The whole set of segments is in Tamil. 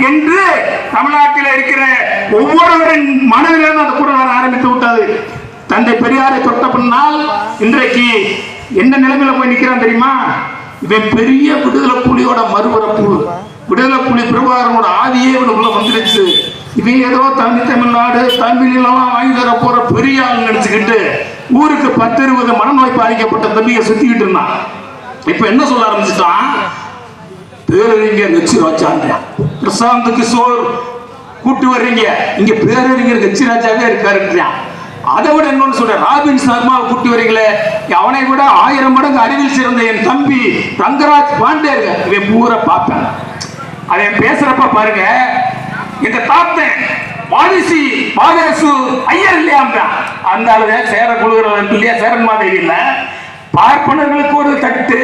என்று தமிழ்நாட்டில் இருக்கிற ஒவ்வொருவரின் மனதிலும் அந்த குரல் வர ஆரம்பித்து விட்டது. தந்தை பெரியாரை தொட்ட பின்னால் இன்றைக்கு எந்த நிலைமையில போய் நிற்கிறான் தெரியுமா? இவன் பெரிய விடுதலை புலியோட மறுபரப்பு, விடுதலை புலி பிரபாகரனோட ஆதியே இவனுக்குள்ள வந்துருச்சு. இவன் ஏதோ தமிழ்நாடு தமிழெல்லாம் வாங்கி தர போற பெரிய ஆள் நினைச்சுக்கிட்டு ஊருக்கு 10-20 மனநோய் பாதிக்கப்பட்ட தம்பியை சுத்திக்கிட்டு இருந்தான். இப்ப என்ன சொல்ல ஆரம்பிச்சுட்டான்? பேரறிஞர் கட்சி ராஜாங்க, பிரசாந்த் கிஷோர் கூட்டு வர்றீங்க, இங்க பேரறிஞர் கட்சி ராஜாவே இருக்காருன்றான். அதை விட என்னன்னு சொல்ற, ராபின் சர்மாவை கூட்டி வரீங்களே, அவனை விட 1000 மடங்கு அறிவில் சிறந்த என் தம்பி ரங்கராஜ் பாண்டே இருக்கு. பூரா பார்ப்பேன், அதை பேசுறப்ப பாருங்க, இந்த தாத்தன் வாரிசி வாரிசு ஐயர் இல்லையா, அந்த அளவு சேர குழுகிறவன் இல்லையா, சேரன் மாதிரி இல்ல. பார்ப்பனர்களுக்கு ஒரு தட்டு,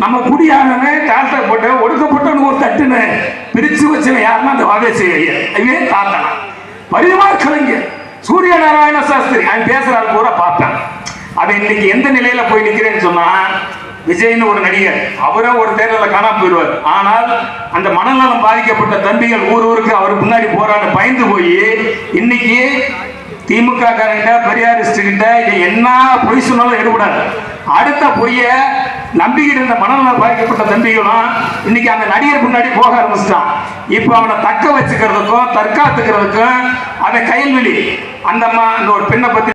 நம்ம குடியானவன் தாழ்த்த போட்டு ஒடுக்கப்பட்டவனுக்கு ஒரு தட்டுன்னு பிரிச்சு வச்சவன் யாருன்னா அந்த வாரிசு ஐயர். ஐயே தாத்தனா பரிமார் கலைஞர் சூரிய நாராயண சாஸ்திரி அவன் பேசுறாரு பூரா பார்ப்பேன். அவன் இன்னைக்கு எந்த நிலையில போய் நிக்கிறேன்னு சொன்னா, விஜய்னு ஒரு நடிகர், அவரும் ஒரு தேர்தலில் காணாம போயிடுவார். ஆனால் அந்த மனநலம் பாதிக்கப்பட்ட தம்பிகள் ஊருக்கு அவர் முன்னாடி போறான்னு பயந்து போய் இன்னைக்கு திமுக காரங்கிட்ட பெரியாரிஸ்ட் கிட்ட என்ன பொய் சொன்னாலும் எடுபடாது. அடுத்த பொய்ய நம்பிக்கிட்டு இருந்த மனநலம் பாதிக்கப்பட்ட தம்பிகளும் இன்னைக்கு அந்த நடிகர் முன்னாடி போக ஆரம்பிச்சிட்டான். இப்ப அவனை தக்க வச்சுக்கிறதுக்கும் தற்காத்துக்கிறதுக்கும் அவன் கையல்வெளி அந்த ஒரு பெண்ணை பத்தி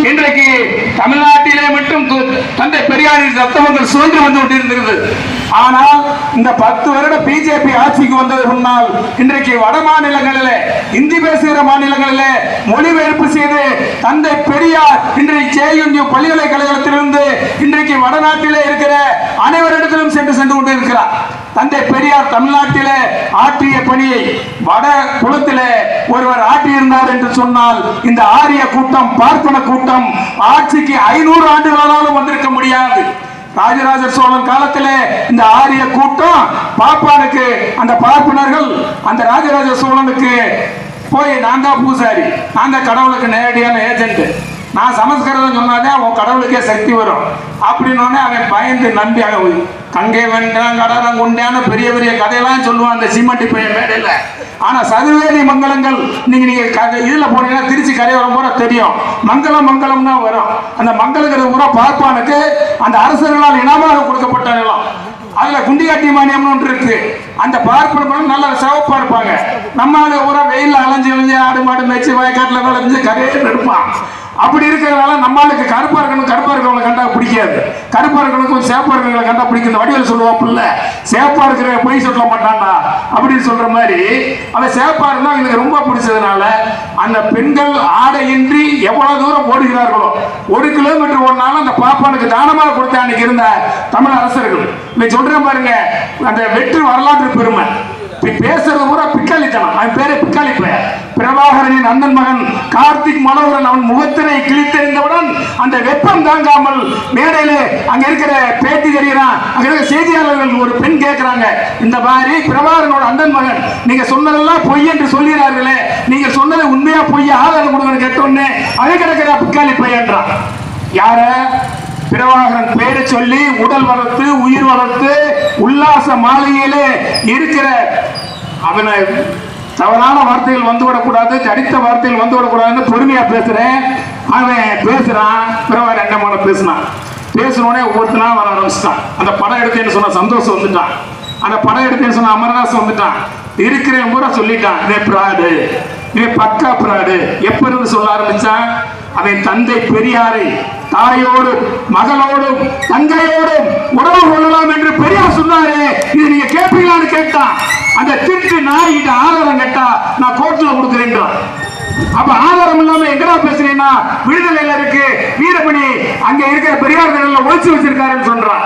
இன்றைக்கு தமிழ்நாட்டிலே மட்டும் தந்தை பெரியாரின் ரத்தமங்கள் சுதந்திர வந்து கொண்டிருக்கிறது. ஆனால் இந்த 10 வருட பிஜேபி ஆட்சிக்கு வந்தது முன்னால் இன்றைக்கு வட மாநிலங்களிலே, இந்தி பேசுகிற மாநிலங்களிலே மொழிபெயர்ப்பு செய்து தந்தை பெரியார் இன்றைக்கு JNU பல்கலைக்கழகத்திலிருந்து இன்றைக்கு வடநாட்டிலே இருக்கிற அனைவரிடத்திலும் சென்று கொண்டிருக்கிறார். தந்தை பெரியார் தமிழ்நாட்டிலே ஆற்றிய பணியை வட குளத்திலே ஒருவர் ஆற்றியிருந்தார் என்று சொன்னால் இந்த ஆரிய கூட்டம், பார்ப்பன கூட்டம் ஆட்சிக்கு 500 ஆண்டுகளாலும் வந்திருக்க முடியாது. ராஜராஜ சோழன் காலத்திலே இந்த ஆரிய கூட்டம் பாப்பானுக்கு, அந்த பார்ப்பனர்கள் அந்த ராஜராஜ சோழனுக்கு போய் நான் தான் பூசாரி, நான் தான் கடவுளுக்கு நேரடியான ஏஜென்ட், நான் சமஸ்கிருதம் சொன்னாதான் உன் கடவுளுக்கே சக்தி வரும் அப்படின்னு அவன் பயந்து நம்பி கங்கை வென்றான் கடலம் கொண்டான பெரிய பெரிய கதையெல்லாம் சொல்லுவான் அந்த சீமட்டி பையன் மேடையில். ஆனா சதுவேதி மங்கலங்கள் நீங்க இதுல போனீங்கன்னா திருச்சி கரையோரம் பூரா தெரியும், மங்கலம் மங்கலம் தான் வரும். அந்த மங்கலங்கிறது பூரா பார்ப்பானுக்கு அந்த அரசர்களால் இனமாக கொடுக்கப்பட்ட நிலம். அதுல குண்டிகாட்டி மானியம் ஒன்று இருக்கு. அந்த பார்ப்பன நல்ல சிவப்பா இருப்பாங்க. நம்மளால பூரா வெயில அலைஞ்சு ஆடு மாடு மேய்ச்சி வயக்காட்டுல விளைஞ்சு கரையே எடுப்பான். அப்படி இருக்கிறதுனால நம்மளுக்கு கருப்பா இருக்கிறவங்களை கண்டா பிடிக்காது, கருப்பா இருக்கிறவங்களுக்கு சேப்பா இருக்கிறவங்களை கண்டா பிடிக்கும். வடிவில் சொல்லுவாப்புல, சேப்பா இருக்கிற பொய் சொல்ல மாட்டான்டா அப்படின்னு சொல்ற மாதிரி அவன் சேப்பா இருந்தா எனக்கு ரொம்ப பிடிச்சதுனால அந்த பெண்கள் ஆடையின்றி எவ்வளவு தூரம் ஓடுகிறார்களோ, 1 கிலோமீட்டர் ஓடினாலும் அந்த பாப்பானுக்கு தானமாக கொடுத்த அன்னைக்கு இருந்த தமிழ் அரசர்கள். நீ சொல்றேன் பாருங்க, அந்த வெற்றி வரலாற்று பெருமை. பேசுறது பூரா பிக்காளித்தனம். அவன் பேரே பிக்காளி பெயர். பிரபாகரனின் அண்ணன் மகன் கார்த்திக் மனோகரன் அவன் முகத்தினை கிழித்தெறிந்தவுடன் அந்த வெப்பம் தாங்காமல் மேடையில அங்க இருக்கிற பேட்டி தெரிகிறான். அங்க இருக்கிற செய்தியாளர்கள் ஒரு பெண் கேட்கிறாங்க, இந்த மாதிரி பிரபாகரனோட அண்ணன் மகன் நீங்க சொன்னதெல்லாம் பொய் என்று சொல்கிறார்களே, நீங்க சொன்னது உண்மையா பொய்யா ஆதாரம் கொடுங்கன்னு கேட்டோன்னே அதை கிடக்கிற பிக்காளி பையன்றான். யார? பிரபாகரன் பேரை சொல்லி உடல் வளர்த்து உயிர் வளர்த்து உல்லாச மாளிகையிலே இருக்கிற அவனை தவறான வார்த்தைகள் வந்துவிடக்கூடாது, தடித்த வார்த்தைகள் வந்துவிடக்கூடாதுன்னு பொறுமையா பேசுறேன். அவன் பேசுறான், பிரபாகரன் என்னமான பேசினோடனே ஒவ்வொருத்தனா வர ஆரம்பிச்சிட்டான். அந்த படம் எடுத்தேன்னு சொன்ன சந்தோஷம் வந்துட்டான், அந்த படம் எடுத்தேன்னு சொன்ன அமரதாசம் வந்துட்டான். இருக்கிற பூரா சொல்லிட்டான், இதே பிராடு, இதே பக்கா பிராடு. எப்ப இருந்து சொல்ல ஆரம்பிச்சான்? அவன் தந்தை பெரியாரை தாயோடு மகளோடும் தங்கையோடும் உறவு கொள்ளலாம் என்று பெரியார் சொன்னாரே, இது நீங்க கேட்பீங்களான்னு கேட்டான். அந்த திருட்டு நாய்கிட்ட ஆதாரம் கேட்டா நான் கோர்ட்ல கொடுக்குறேன். அப்ப ஆதாரம் இல்லாம எங்கடா பேசுறீங்கன்னா விடுதலையில இருக்கு வீரமணி அங்க இருக்கிற பெரியார் ஒழிச்சு வச்சிருக்காருன்னு சொல்றான்.